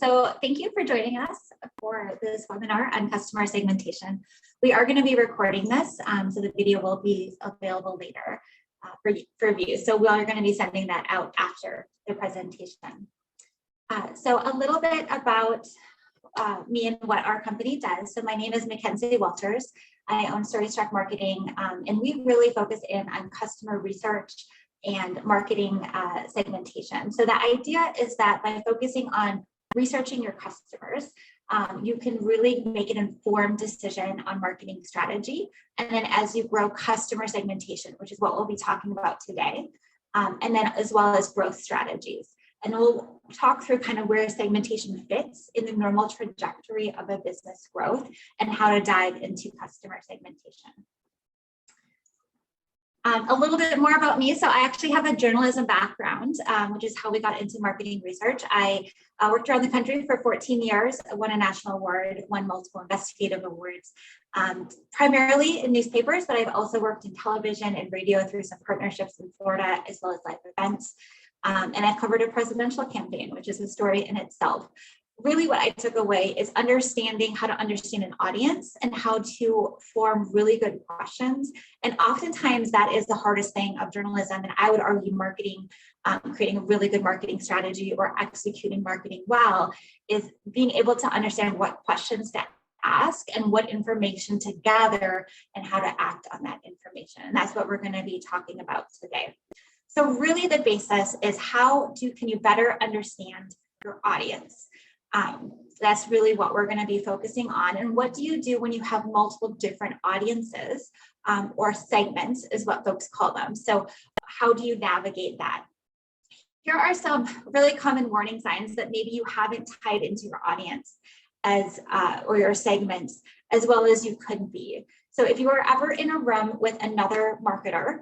So thank you for joining us for this webinar on customer segmentation. We are going to be recording this, so the video will be available later for view. So we are going to be sending that out after the presentation. So a little bit about me and what our company does. So my name is Mackenzie Walters. I own StoryStruck Marketing, and we really focus in on customer research and marketing segmentation. So the idea is that by focusing on researching your customers, you can really make an informed decision on marketing strategy. And then as you grow customer segmentation, which is what we'll be talking about today, and then as well as growth strategies. And we'll talk through kind of where segmentation fits in the normal trajectory of a business growth and how to dive into customer segmentation. A little bit more about me. So I actually have a journalism background, which is how we got into marketing research. I worked around the country for 14 years, won a national award, won multiple investigative awards, primarily in newspapers, but I've also worked in television and radio through some partnerships in Florida, as well as live events. And I've covered a presidential campaign, which is a story in itself. Really what I took away is understanding how to understand an audience and how to form really good questions. And oftentimes that is the hardest thing of journalism. And I would argue marketing, creating a really good marketing strategy or executing marketing well, is being able to understand what questions to ask and what information to gather and how to act on that information. And that's what we're going to be talking about today. So really the basis is can you better understand your audience? That's really what we're going to be focusing on. And what do you do when you have multiple different audiences or segments is what folks call them. So how do you navigate that? Here are some really common warning signs that maybe you haven't tied into your audience as or your segments as well as you could be. So if you are ever in a room with another marketer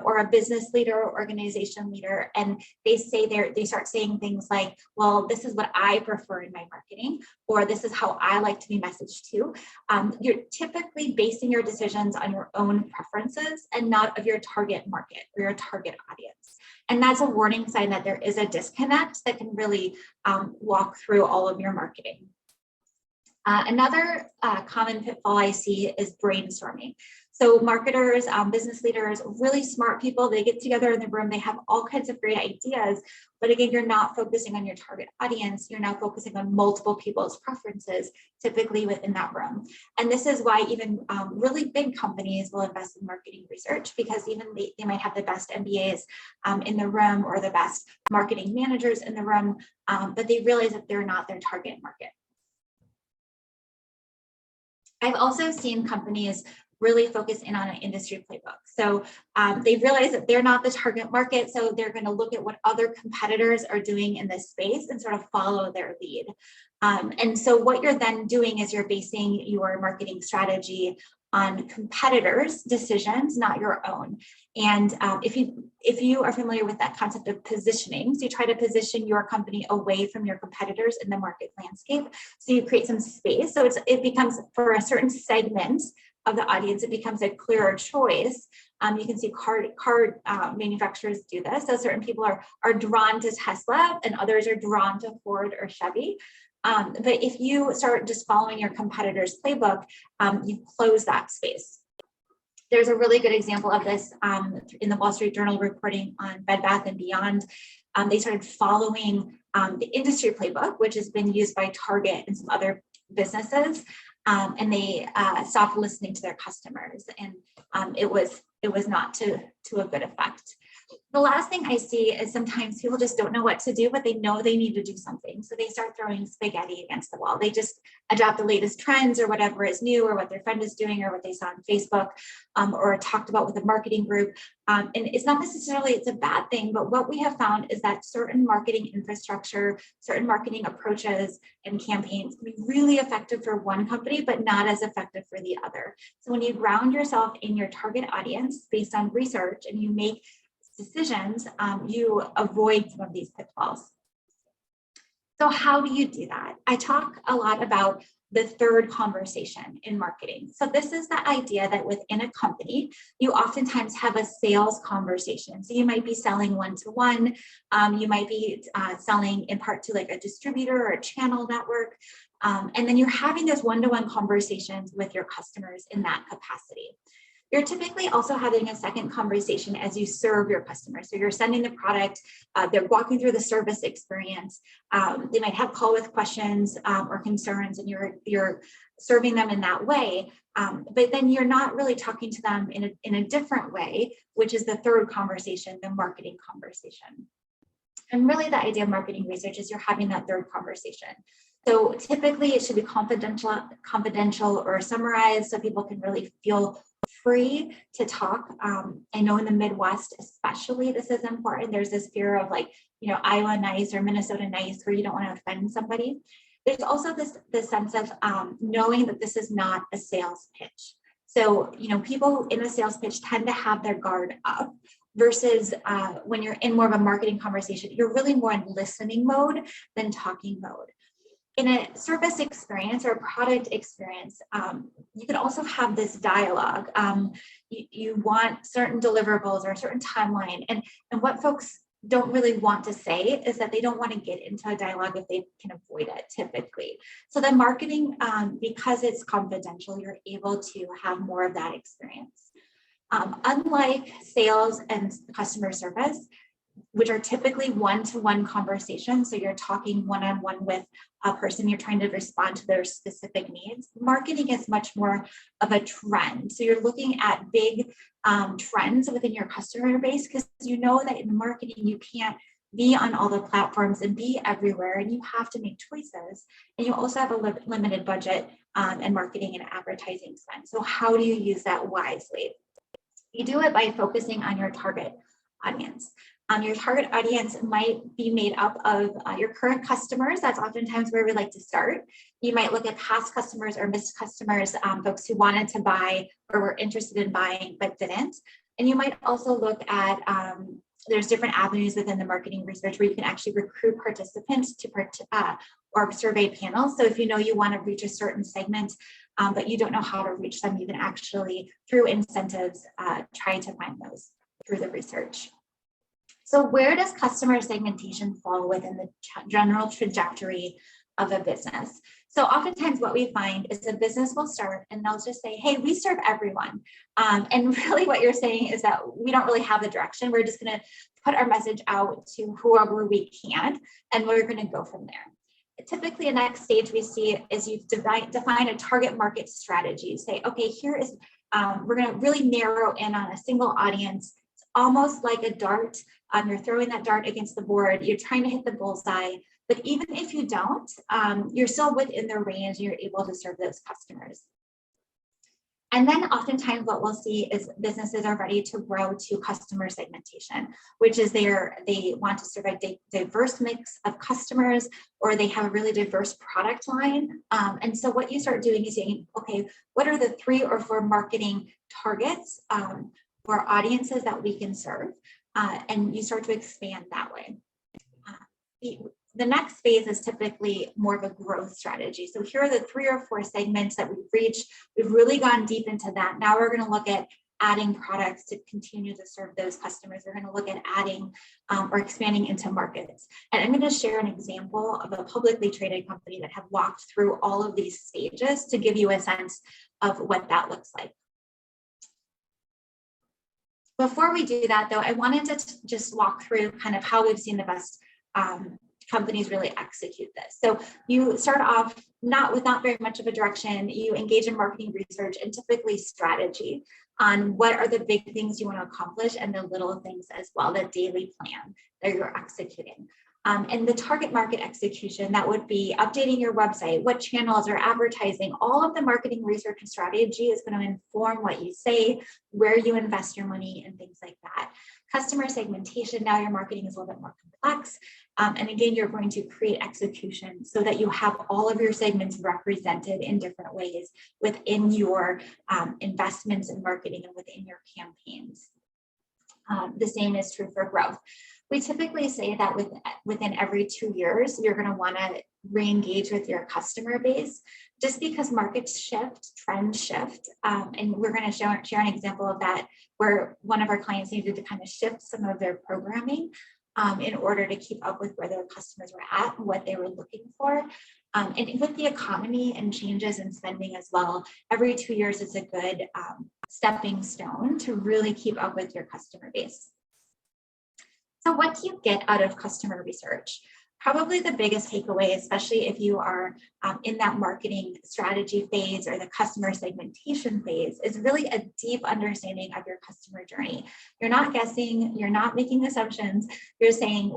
or a business leader or organization leader, and they start saying things like, well, this is what I prefer in my marketing, or this is how I like to be messaged to, you're typically basing your decisions on your own preferences and not of your target market or your target audience. And that's a warning sign that there is a disconnect that can really walk through all of your marketing. Another common pitfall I see is brainstorming. So marketers, business leaders, really smart people, they get together in the room, they have all kinds of great ideas, but again, you're not focusing on your target audience, you're now focusing on multiple people's preferences, typically within that room. And this is why even really big companies will invest in marketing research, because even they might have the best MBAs in the room or the best marketing managers in the room, but they realize that they're not their target market. I've also seen companies really focus in on an industry playbook. So they realize that they're not the target market, so they're going to look at what other competitors are doing in this space and sort of follow their lead. And so what you're then doing is you're basing your marketing strategy on competitors' decisions, not your own. And if you are familiar with that concept of positioning, so you try to position your company away from your competitors in the market landscape. So you create some space. So it becomes, for a certain segment of the audience, it becomes a clearer choice. You can see car manufacturers do this. So certain people are drawn to Tesla and others are drawn to Ford or Chevy. But if you start just following your competitor's playbook, you close that space. There's a really good example of this in the Wall Street Journal reporting on Bed Bath & Beyond. They started following the industry playbook, which has been used by Target and some other businesses, and they stopped listening to their customers, and it was not to a good effect. The last thing I see is sometimes people just don't know what to do, but they know they need to do something. So they start throwing spaghetti against the wall. They just adopt the latest trends or whatever is new or what their friend is doing or what they saw on Facebook or talked about with a marketing group. And it's not necessarily, it's a bad thing, but what we have found is that certain marketing infrastructure, certain marketing approaches and campaigns can be really effective for one company, but not as effective for the other. So when you ground yourself in your target audience based on research and you make decisions, you avoid some of these pitfalls. So how do you do that? I talk a lot about the third conversation in marketing. So this is the idea that within a company, you oftentimes have a sales conversation. So you might be selling one-to-one, you might be selling in part to like a distributor or a channel network, and then you're having those one-to-one conversations with your customers in that capacity. You're typically also having a second conversation as you serve your customers. So you're sending the product, they're walking through the service experience. They might have call with questions or concerns, and you're serving them in that way. But then you're not really talking to them in a different way, which is the third conversation, the marketing conversation. And really the idea of marketing research is you're having that third conversation. So typically it should be confidential or summarized so people can really feel free to talk. I know in the Midwest, especially, this is important. There's this fear of like, Iowa nice or Minnesota nice, where you don't want to offend somebody. There's also this sense of knowing that this is not a sales pitch. So, people in a sales pitch tend to have their guard up versus when you're in more of a marketing conversation, you're really more in listening mode than talking mode. In a service experience or a product experience, you can also have this dialogue. You want certain deliverables or a certain timeline. And what folks don't really want to say is that they don't want to get into a dialogue if they can avoid it typically. So the marketing, because it's confidential, you're able to have more of that experience. Unlike sales and customer service, which are typically one-to-one conversations, so you're talking one-on-one with a person, you're trying to respond to their specific needs. Marketing is much more of a trend. So you're looking at big trends within your customer base, because you know that in marketing, you can't be on all the platforms and be everywhere, and you have to make choices. And you also have a limited budget and marketing and advertising spend. So how do you use that wisely? You do it by focusing on your target audience. Your target audience might be made up of your current customers. That's oftentimes where we like to start. You might look at past customers or missed customers, folks who wanted to buy or were interested in buying but didn't. And you might also look at, there's different avenues within the marketing research where you can actually recruit participants to or survey panels. So if you want to reach a certain segment, but you don't know how to reach them, you can actually, through incentives, try to find those through the research. So where does customer segmentation fall within the general trajectory of a business? So oftentimes what we find is a business will start and they'll just say, hey, we serve everyone. And really what you're saying is that we don't really have the direction. We're just going to put our message out to whoever we can, and we're going to go from there. Typically, the next stage we see is you define a target market strategy. Say, okay, here is, we're going to really narrow in on a single audience. It's almost like a dart. You're throwing that dart against the board. You're trying to hit the bullseye. But even if you don't, you're still within the range. You're able to serve those customers. And then oftentimes what we'll see is businesses are ready to grow to customer segmentation, which is they want to serve a diverse mix of customers, or they have a really diverse product line. And so what you start doing is saying, okay, what are the 3 or 4 marketing targets or audiences that we can serve? And you start to expand that way. The next phase is typically more of a growth strategy. So here are the 3 or 4 segments that we've reached. We've really gone deep into that. Now we're going to look at adding products to continue to serve those customers. We're going to look at adding or expanding into markets. And I'm going to share an example of a publicly traded company that have walked through all of these stages to give you a sense of what that looks like. Before we do that, though, I wanted to just walk through kind of how we've seen the best companies really execute this. So you start off with not very much of a direction. You engage in marketing research and typically strategy on what are the big things you want to accomplish and the little things as well, the daily plan that you're executing. And the target market execution, that would be updating your website, what channels are advertising. All of the marketing research and strategy is going to inform what you say, where you invest your money, and things like that. Customer segmentation, now your marketing is a little bit more complex. And again, you're going to create execution so that you have all of your segments represented in different ways within your investments in marketing and within your campaigns. The same is true for growth. We typically say that within every 2 years, you're going to want to re-engage with your customer base, just because markets shift, trends shift. And we're going to share an example of that where one of our clients needed to kind of shift some of their programming in order to keep up with where their customers were at and what they were looking for. And with the economy and changes in spending as well, every 2 years is a good stepping stone to really keep up with your customer base. So what do you get out of customer research? Probably the biggest takeaway, especially if you are in that marketing strategy phase or the customer segmentation phase, is really a deep understanding of your customer journey. You're not guessing, you're not making assumptions, you're saying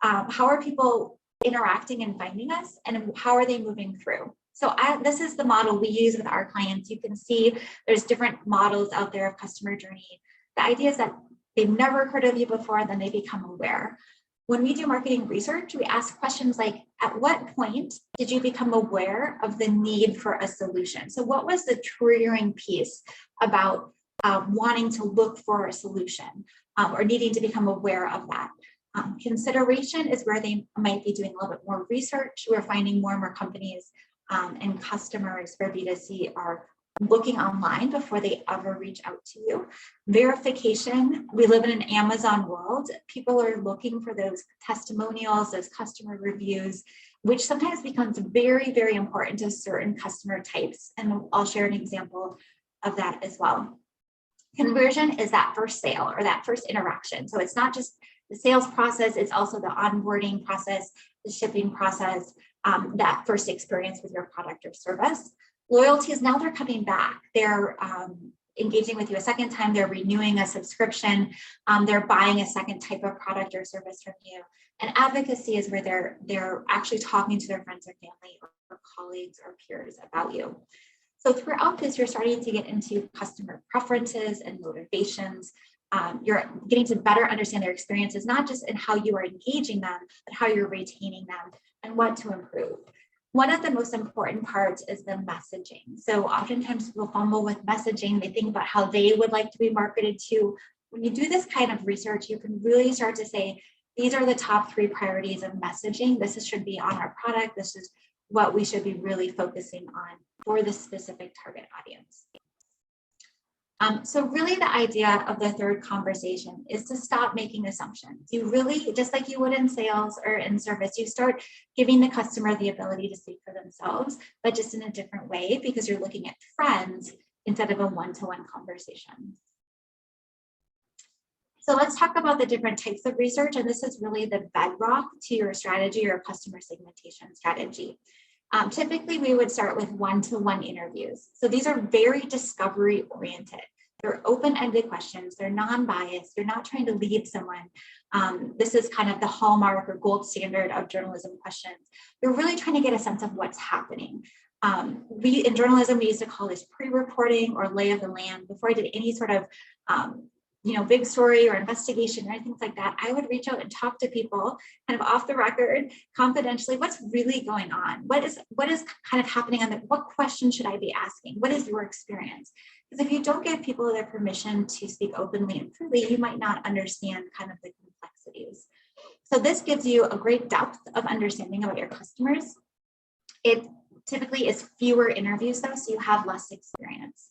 how are people interacting and finding us, and how are they moving through? So this is the model we use with our clients. You can see there's different models out there of customer journey. The idea is that they've never heard of you before, then they become aware. When we do marketing research, we ask questions like, at what point did you become aware of the need for a solution? So what was the triggering piece about wanting to look for a solution or needing to become aware of that? Consideration is where they might be doing a little bit more research. We're finding more and more companies and customers for B2C are looking online before they ever reach out to you. Verification, we live in an Amazon world. People are looking for those testimonials, those customer reviews, which sometimes becomes very, very important to certain customer types. And I'll share an example of that as well. Conversion is that first sale or that first interaction. So it's not just the sales process, it's also the onboarding process, the shipping process, that first experience with your product or service. Loyalty is now they're coming back. They're engaging with you a second time. They're renewing a subscription. They're buying a second type of product or service from you. And advocacy is where they're actually talking to their friends or family or colleagues or peers about you. So throughout this, you're starting to get into customer preferences and motivations. You're getting to better understand their experiences, not just in how you are engaging them, but how you're retaining them and what to improve. One of the most important parts is the messaging. So oftentimes people fumble with messaging. They think about how they would like to be marketed to. When you do this kind of research, you can really start to say, these are the top 3 priorities of messaging. This should be on our product. This is what we should be really focusing on for the specific target audience. So really the idea of the third conversation is to stop making assumptions. You really, just like you would in sales or in service, you start giving the customer the ability to speak for themselves, but just in a different way because you're looking at trends instead of a one-to-one conversation. So let's talk about the different types of research, and this is really the bedrock to your strategy or customer segmentation strategy. Typically, we would start with one-to-one interviews. So these are very discovery-oriented. They're open-ended questions. They're non-biased. You're not trying to lead someone. This is kind of the hallmark or gold standard of journalism questions. You're really trying to get a sense of what's happening. In journalism, we used to call this pre-reporting or lay of the land. Before I did any sort of big story or investigation or anything like that, I would reach out and talk to people kind of off the record, confidentially, what's really going on? What is kind of happening what question should I be asking? What is your experience? Because if you don't give people their permission to speak openly and freely, you might not understand kind of the complexities. So this gives you a great depth of understanding about your customers. It typically is fewer interviews though, so you have less experience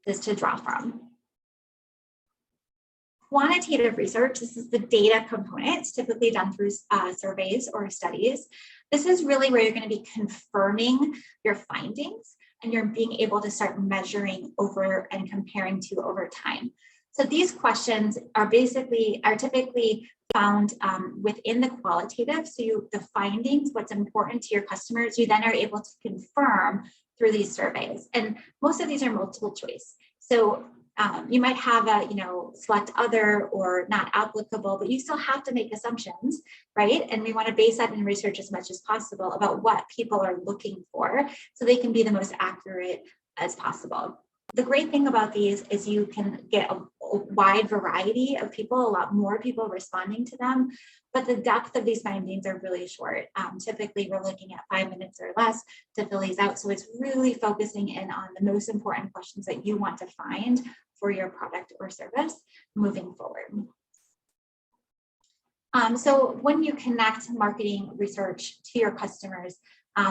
to draw from. Quantitative research, this is the data component. It's typically done through surveys or studies. This is really where you're going to be confirming your findings and you're being able to start measuring over and comparing to over time. So these questions are typically found within the qualitative. So the findings, what's important to your customers, you then are able to confirm through these surveys. And most of these are multiple choice. So you might have a, select other or not applicable, but you still have to make assumptions, right? And we want to base that in research as much as possible about what people are looking for so they can be the most accurate as possible. The great thing about these is you can get a wide variety of people, a lot more people responding to them, but the depth of these findings are really short. Typically, we're looking at 5 minutes or less to fill these out. So it's really focusing in on the most important questions that you want to find for your product or service moving forward. So when you connect marketing research to your customers,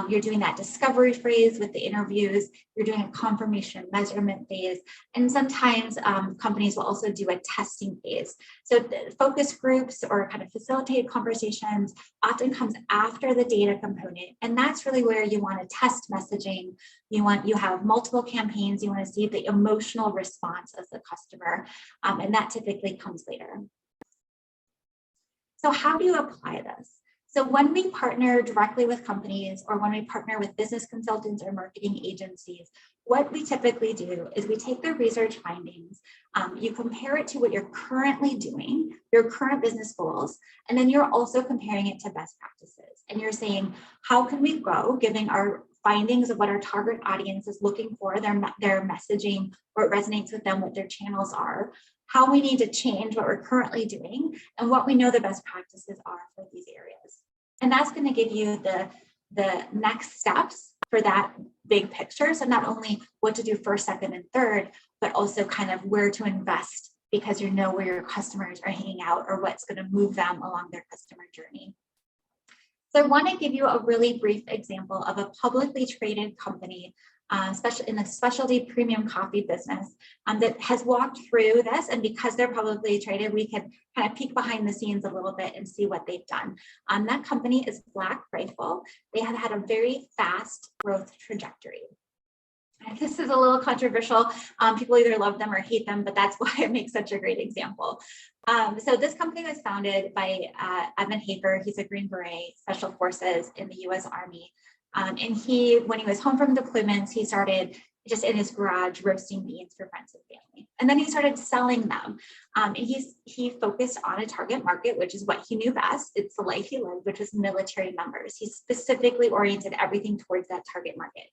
you're doing that discovery phase with the interviews, you're doing a confirmation measurement phase, and sometimes companies will also do a testing phase. So the focus groups or kind of facilitated conversations often comes after the data component, and that's really where you want to test messaging. You have multiple campaigns, you want to see the emotional response of the customer, and that typically comes later. So how do you apply this? So when we partner directly with companies or when we partner with business consultants or marketing agencies, what we typically do is we take the research findings, you compare it to what you're currently doing, your current business goals, and then you're also comparing it to best practices. And you're saying, how can we grow, giving our findings of what our target audience is looking for, their messaging, or it resonates with them, what their channels are, how we need to change what we're currently doing, and what we know the best practices are for these areas. And that's going to give you the next steps for that big picture. So not only what to do first, second, and third, but also kind of where to invest because you know where your customers are hanging out or what's going to move them along their customer journey. So I want to give you a really brief example of a publicly traded company, especially in the specialty premium coffee business, that has walked through this. And because they're publicly traded, we can kind of peek behind the scenes a little bit and see what they've done. That company is Black Rifle. They have had a very fast growth trajectory. This is a little controversial. People either love them or hate them, but that's why it makes such a great example. So this company was founded by Evan Hager. He's a Green Beret, Special Forces in the U.S. Army. And when he was home from deployments, he started just in his garage roasting beans for friends and family. And then he started selling them. And he focused on a target market, which is what he knew best. It's the life he lived, which was military members. He specifically oriented everything towards that target market.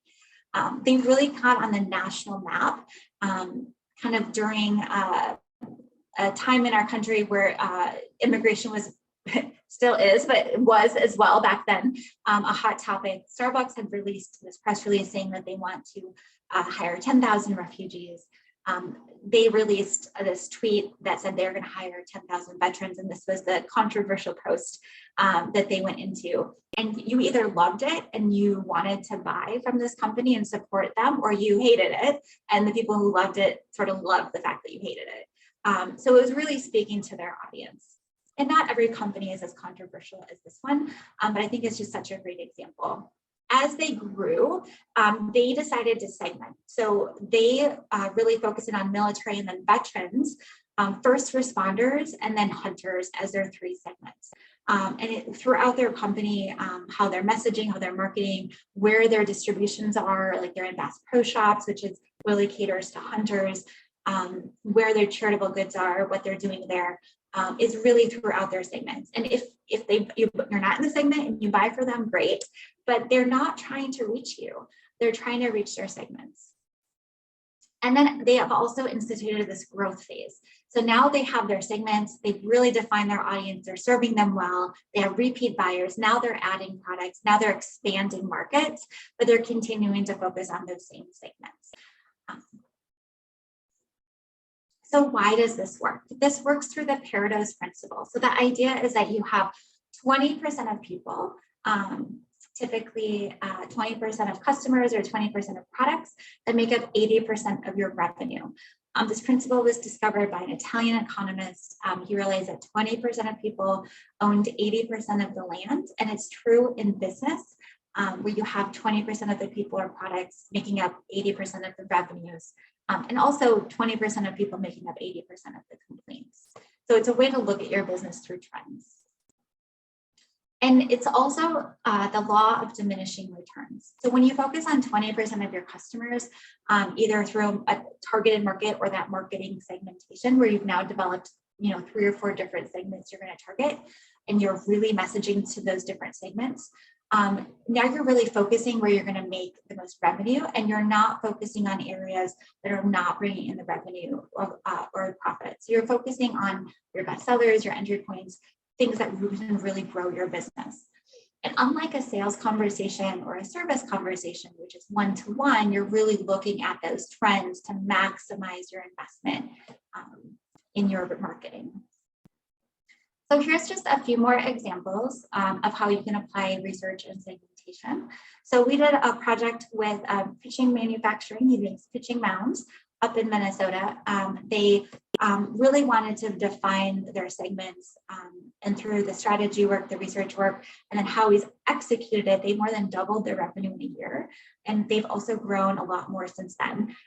They really caught on the national map, kind of during a time in our country where immigration was still is, but it was as well back then, a hot topic. Starbucks had released this press release saying that they want to hire 10,000 refugees. They released this tweet that said they're going to hire 10,000 veterans, and this was the controversial post that they went into. And you either loved it and you wanted to buy from this company and support them, or you hated it, and the people who loved it sort of loved the fact that you hated it. So it was really speaking to their audience. And not every company is as controversial as this one, but I think it's just such a great example. As they grew, they decided to segment. So they really focused in on military and then veterans, first responders, and then hunters as their three segments. Throughout their company, how they're messaging, how they're marketing, where their distributions are, like they're in Bass Pro Shops, which is really caters to hunters, where their charitable goods are, what they're doing there, is really throughout their segments. And if you're not in the segment and you buy for them, great, but they're not trying to reach you. They're trying to reach their segments. And then they have also instituted this growth phase. So now they have their segments, they've really defined their audience, they're serving them well, they have repeat buyers, now they're adding products, now they're expanding markets, but they're continuing to focus on those same segments. So why does this work? This works through the Pareto's principle. So the idea is that you have 20% of people, typically 20% of customers or 20% of products that make up 80% of your revenue. This principle was discovered by an Italian economist. He realized that 20% of people owned 80% of the land, and it's true in business, where you have 20% of the people or products making up 80% of the revenues. And also 20% of people making up 80% of the complaints. So it's a way to look at your business through trends. And it's also the law of diminishing returns. So when you focus on 20% of your customers, either through a targeted market or that marketing segmentation, where you've now developed 3 or 4 different segments you're going to target, and you're really messaging to those different segments, now you're really focusing where you're going to make the most revenue, and you're not focusing on areas that are not bringing in the revenue or profit. So you're focusing on your best sellers, your entry points, things that can really grow your business. And unlike a sales conversation or a service conversation, which is one-to-one, you're really looking at those trends to maximize your investment in your marketing. So here's just a few more examples of how you can apply research and segmentation. So we did a project with pitching manufacturing, he makes pitching mounds up in Minnesota. They really wanted to define their segments, and through the strategy work, the research work, and then how he's executed it, they more than doubled their revenue in a year. And they've also grown a lot more since then.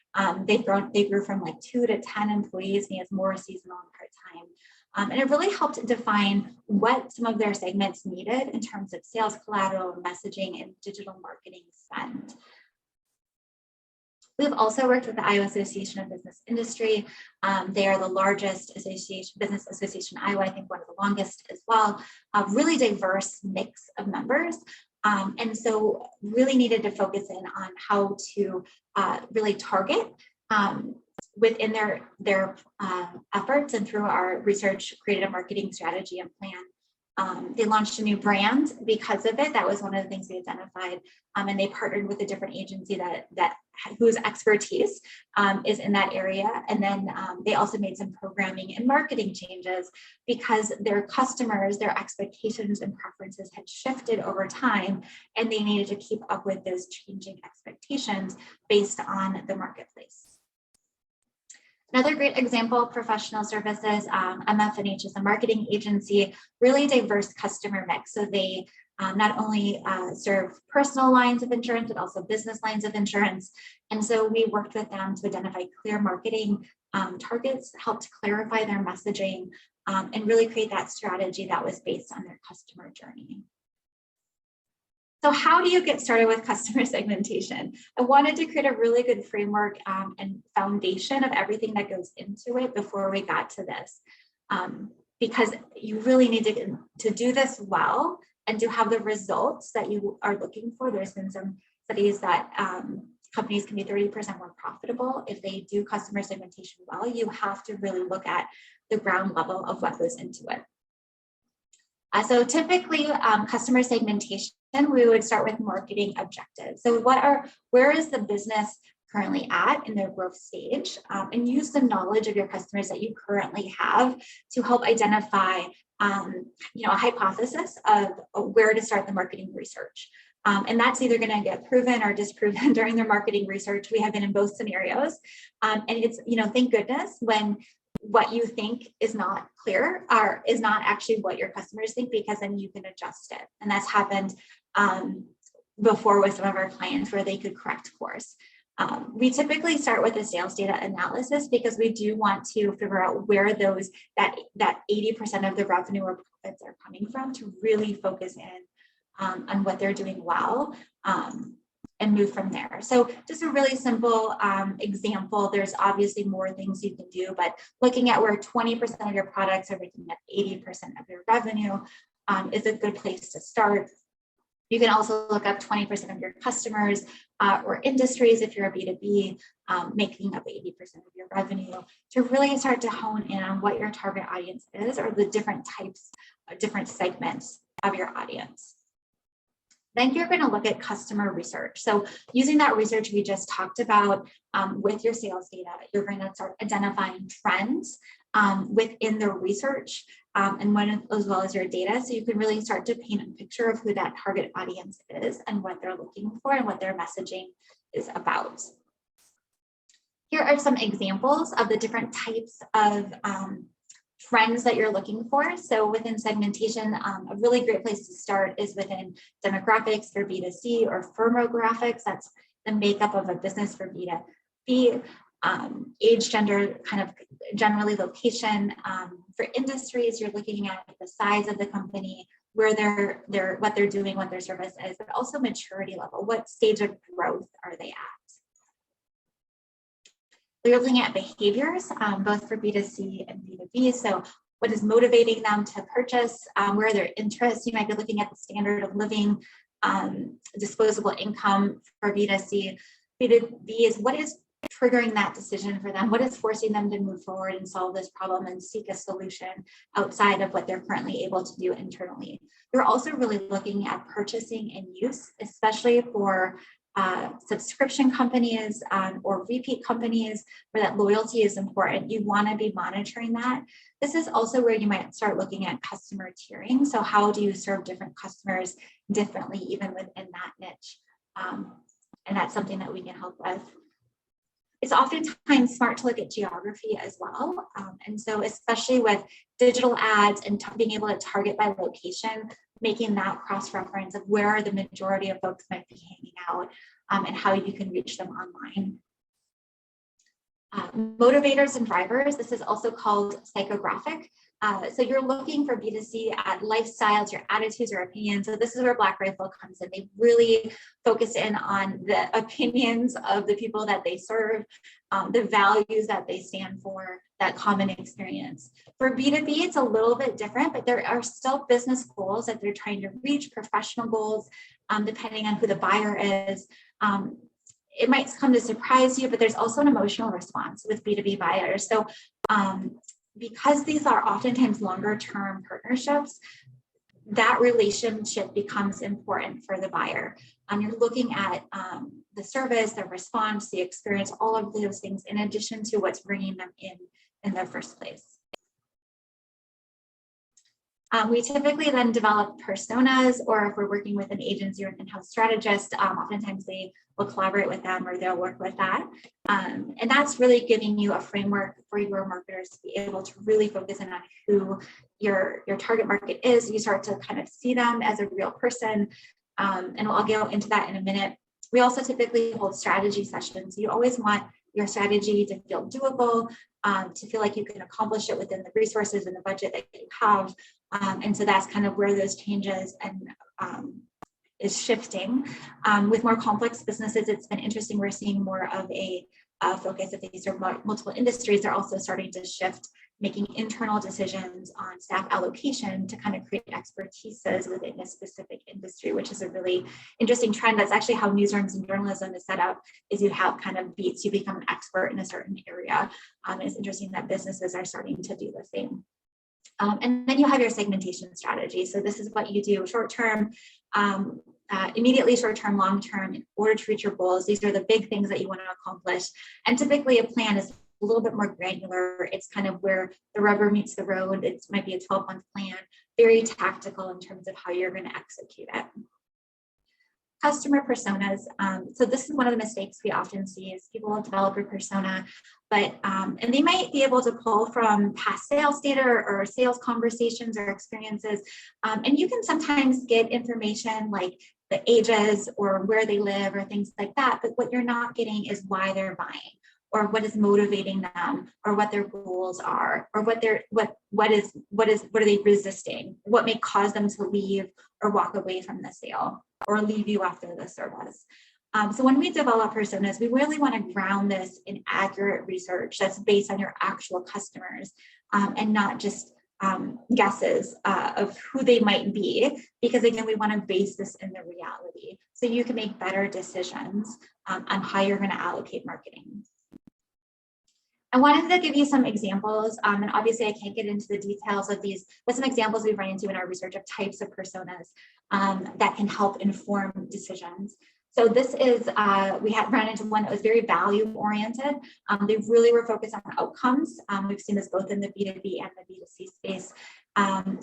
They grew from like 2 to 10 employees, and he has more seasonal and part-time. And it really helped define what some of their segments needed in terms of sales collateral, messaging, and digital marketing spend. We've also worked with the Iowa Association of Business Industry. They are the largest business association in Iowa, I think one of the longest as well. A really diverse mix of members. And so really needed to focus in on how to really target within their efforts, and through our research created a marketing strategy and plan. They launched a new brand because of it. That was one of the things we identified, and they partnered with a different agency that whose expertise is in that area. And then they also made some programming and marketing changes because their customers, their expectations and preferences had shifted over time, and they needed to keep up with those changing expectations based on the marketplace. Another great example, professional services, MF&H is a marketing agency, really diverse customer mix. So they not only serve personal lines of insurance, but also business lines of insurance. And so we worked with them to identify clear marketing targets, helped clarify their messaging, and really create that strategy that was based on their customer journey. So how do you get started with customer segmentation? I wanted to create a really good framework and foundation of everything that goes into it before we got to this, because you really need to do this well and to have the results that you are looking for. There's been some studies that companies can be 30% more profitable if they do customer segmentation well. You have to really look at the ground level of what goes into it. So typically customer segmentation, we would start with marketing objectives. So where is the business currently at in their growth stage, and use the knowledge of your customers that you currently have to help identify a hypothesis of where to start the marketing research. And that's either going to get proven or disproven during their marketing research. We have been in both scenarios. And it's, thank goodness when what you think is not clear or is not actually what your customers think, because then you can adjust it. And that's happened before with some of our clients where they could correct course. We typically start with a sales data analysis because we do want to figure out where that 80% of the revenue or profits are coming from, to really focus in on what they're doing well, and move from there. So just a really simple example. There's obviously more things you can do, but looking at where 20% of your products are making up 80% of your revenue is a good place to start. You can also look up 20% of your customers or industries if you're a B2B, making up 80% of your revenue, to really start to hone in on what your target audience is, or the different types, different segments of your audience. Then you're going to look at customer research. So using that research we just talked about with your sales data, you're going to start identifying trends within the research as well as your data. So you can really start to paint a picture of who that target audience is and what they're looking for and what their messaging is about. Here are some examples of the different types of trends that you're looking for. So within segmentation, a really great place to start is within demographics for B2C, or firmographics. That's the makeup of a business for B2B. Age, gender, kind of generally location. For industries, you're looking at the size of the company, where what they're doing, what their service is, but also maturity level. What stage of growth are they at? We're looking at behaviors, both for B2C and B2B. So what is motivating them to purchase? Where are their interests? You might be looking at the standard of living, disposable income for B2C. B2B is what is triggering that decision for them? What is forcing them to move forward and solve this problem and seek a solution outside of what they're currently able to do internally? You're also really looking at purchasing and use, especially for subscription companies or repeat companies where that loyalty is important. You want to be monitoring that. This is also where you might start looking at customer tiering. So how do you serve different customers differently, even within that niche? And that's something that we can help with. It's oftentimes smart to look at geography as well. And so especially with digital ads and being able to target by location, making that cross-reference of where are the majority of folks might be hanging out and how you can reach them online. Motivators and drivers, this is also called psychographic. So you're looking for B2C at lifestyles, your attitudes or opinions. So this is where Black Rifle comes in. They really focus in on the opinions of the people that they serve, the values that they stand for, that common experience. For B2B, it's a little bit different, but there are still business goals that they're trying to reach, professional goals, depending on who the buyer is. It might come to surprise you, but there's also an emotional response with B2B buyers. So because these are oftentimes longer term partnerships, that relationship becomes important for the buyer. You're looking at the service, the response, the experience, all of those things in addition to what's bringing them in their first place. We typically then develop personas, or if we're working with an agency or an in-house strategist, oftentimes they will collaborate with them or they'll work with that. And that's really giving you a framework for your marketers to be able to really focus in on who your target market is. You start to kind of see them as a real person. And I'll go into that in a minute. We also typically hold strategy sessions. You always want your strategy to feel doable, to feel like you can accomplish it within the resources and the budget that you have. And so that's kind of where those changes and is shifting. With more complex businesses, it's been interesting. We're seeing more of a focus. If these are multiple industries, they're also starting to shift, making internal decisions on staff allocation to kind of create expertises within a specific industry, which is a really interesting trend. That's actually how newsrooms and journalism is set up, is you have kind of beats, you become an expert in a certain area. It's interesting that businesses are starting to do the same. And then you have your segmentation strategy. So this is what you do short-term, immediately short-term, long-term, in order to reach your goals. These are the big things that you want to accomplish. And typically a plan is a little bit more granular. It's kind of where the rubber meets the road. It might be a 12-month plan, very tactical in terms of how you're going to execute it. Customer personas. So this is one of the mistakes we often see is people will develop a persona, but and they might be able to pull from past sales data or sales conversations or experiences. And you can sometimes get information like the ages or where they live or things like that. But what you're not getting is why they're buying, or what is motivating them, or what their goals are, or what are they resisting, what may cause them to leave or walk away from the sale or leave you after the service. So when we develop personas, we really want to ground this in accurate research that's based on your actual customers and not just guesses of who they might be, because again, we want to base this in the reality so you can make better decisions on how you're going to allocate marketing. I wanted to give you some examples, and obviously I can't get into the details of these, but some examples we've run into in our research of types of personas that can help inform decisions. So this is, we had run into one that was very value oriented. They really were focused on outcomes. We've seen this both in the B2B and the B2C space.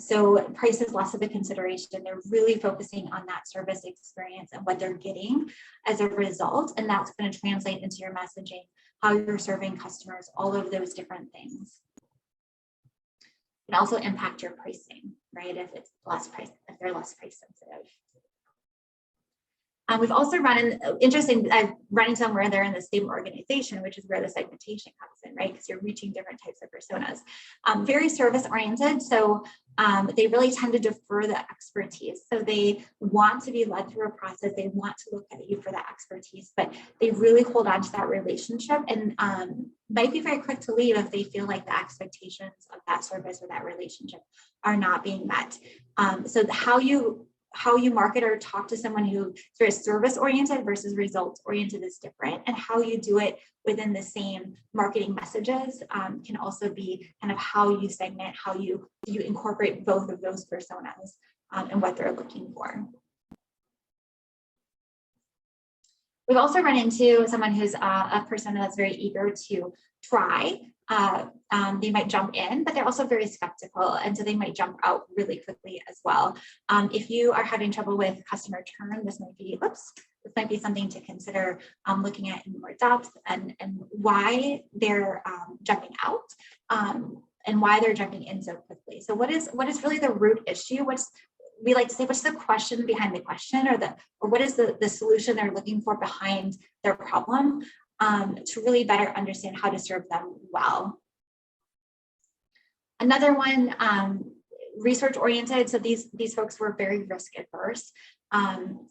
So price is less of a consideration. They're really focusing on that service experience and what they're getting as a result. And that's going to translate into your messaging, how you're serving customers, all of those different things. It also impact your pricing, right? If it's less price, if they're less price sensitive. We've also run I've run into them where they're in the same organization, which is where the segmentation comes in, right? Because you're reaching different types of personas. Very service oriented, so they really tend to defer the expertise. So they want to be led through a process. They want to look at you for that expertise, but they really hold on to that relationship and might be very quick to leave if they feel like the expectations of that service or that relationship are not being met. So how you market or talk to someone who sort of service oriented versus results oriented is different, and how you do it within the same marketing messages can also be kind of how you segment, how you incorporate both of those personas and what they're looking for. We've also run into someone who's a persona that's very eager to try. They might jump in, but they're also very skeptical, and so they might jump out really quickly as well. If you are having trouble with customer churn, this might be something to consider looking at in more depth, and why they're jumping out, and why they're jumping in so quickly. So what is really the root issue? We like to say, what's the question behind the question, or what is the solution they're looking for behind their problem, to really better understand how to serve them well. Another one, research oriented. So these folks were very risk adverse.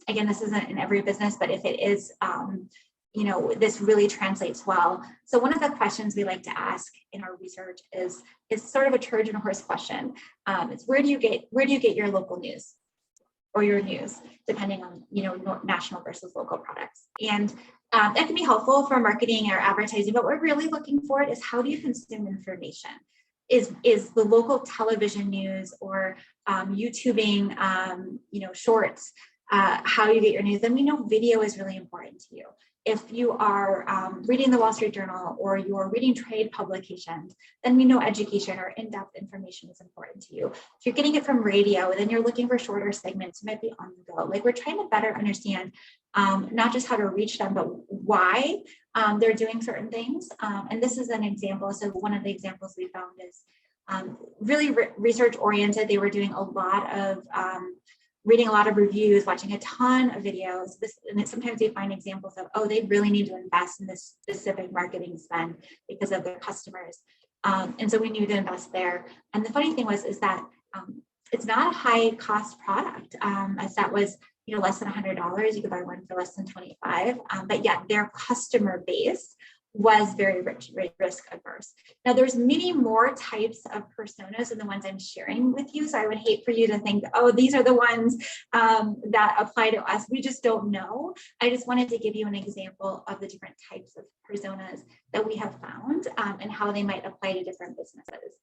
Again, this isn't in every business, but if it is, this really translates well. So one of the questions we like to ask in our research is sort of a Trojan horse question. It's where do you get your local news or your news, depending on national versus local products. And that can be helpful for marketing or advertising, but what we're really looking for is how do you consume information? Is the local television news or YouTubing, shorts, how you get your news? Then we know video is really important to you. If you are reading the Wall Street Journal or you're reading trade publications, then we know education or in-depth information is important to you. If you're getting it from radio, then you're looking for shorter segments, you might be on the go. Like, we're trying to better understand not just how to reach them, but why they're doing certain things. And this is an example. So one of the examples we found is really research oriented. They were doing a lot of reading a lot of reviews, watching a ton of videos. And sometimes you find examples of, oh, they really need to invest in this specific marketing spend because of their customers. And so we knew to invest there. And the funny thing is that it's not a high cost product, as that was less than $100. You could buy one for less than 25. But yet their customer base was very risk adverse. Now, there's many more types of personas than the ones I'm sharing with you. So I would hate for you to think, oh, these are the ones that apply to us. We just don't know. I just wanted to give you an example of the different types of personas that we have found and how they might apply to different businesses.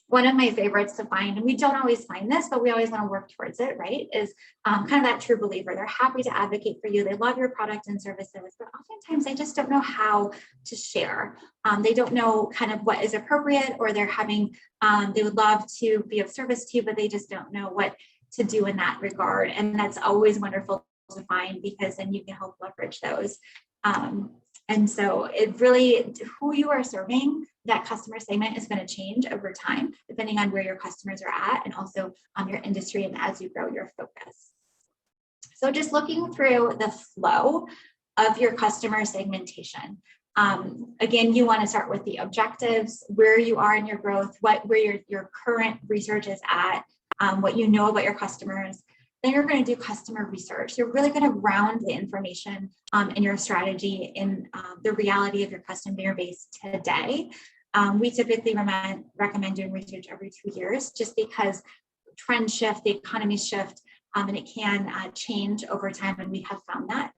One of my favorites to find, and we don't always find this, but we always want to work towards it, right, is kind of that true believer. They're happy to advocate for you. They love your product and services, but oftentimes they just don't know how to share. They don't know kind of what is appropriate, or they're having, they would love to be of service to you, but they just don't know what to do in that regard. And that's always wonderful to find, because then you can help leverage those. And so it really, who you are serving, that customer segment is going to change over time, depending on where your customers are at, and also your industry, and as you grow your focus. So just looking through the flow of your customer segmentation. Again, you want to start with the objectives, where you are in your growth, where your current research is at, what you know about your customers. Then you're going to do customer research. You're really going to ground the information in your strategy in the reality of your customer base today. We typically recommend doing research every 2 years, just because trends shift, the economy shift, and it can change over time, and we have found that.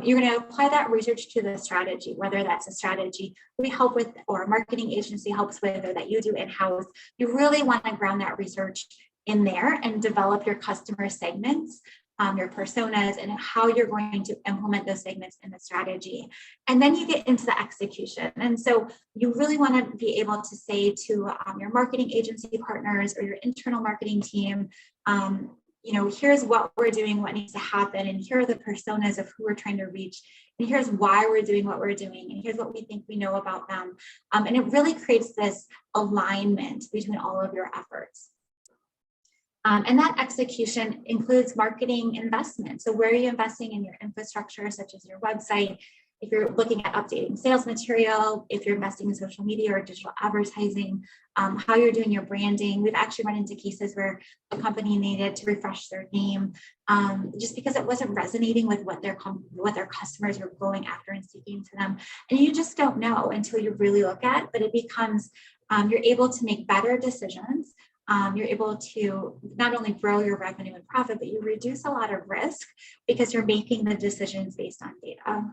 You're going to apply that research to the strategy, whether that's a strategy we help with or a marketing agency helps with, or that you do in-house. You really want to ground that research in there and develop your customer segments, your personas, and how you're going to implement those segments in the strategy. And then you get into the execution. And so you really want to be able to say to your marketing agency partners or your internal marketing team, here's what we're doing, what needs to happen, and here are the personas of who we're trying to reach, and here's why we're doing what we're doing, and here's what we think we know about them. And it really creates this alignment between all of your efforts. And that execution includes marketing investment. So where are you investing in your infrastructure, such as your website? If you're looking at updating sales material, if you're investing in social media or digital advertising, how you're doing your branding. We've actually run into cases where a company needed to refresh their name just because it wasn't resonating with what their customers were going after and seeking to them. And you just don't know until you really look at it, but it becomes, you're able to make better decisions. You're able to not only grow your revenue and profit, but you reduce a lot of risk because you're making the decisions based on data.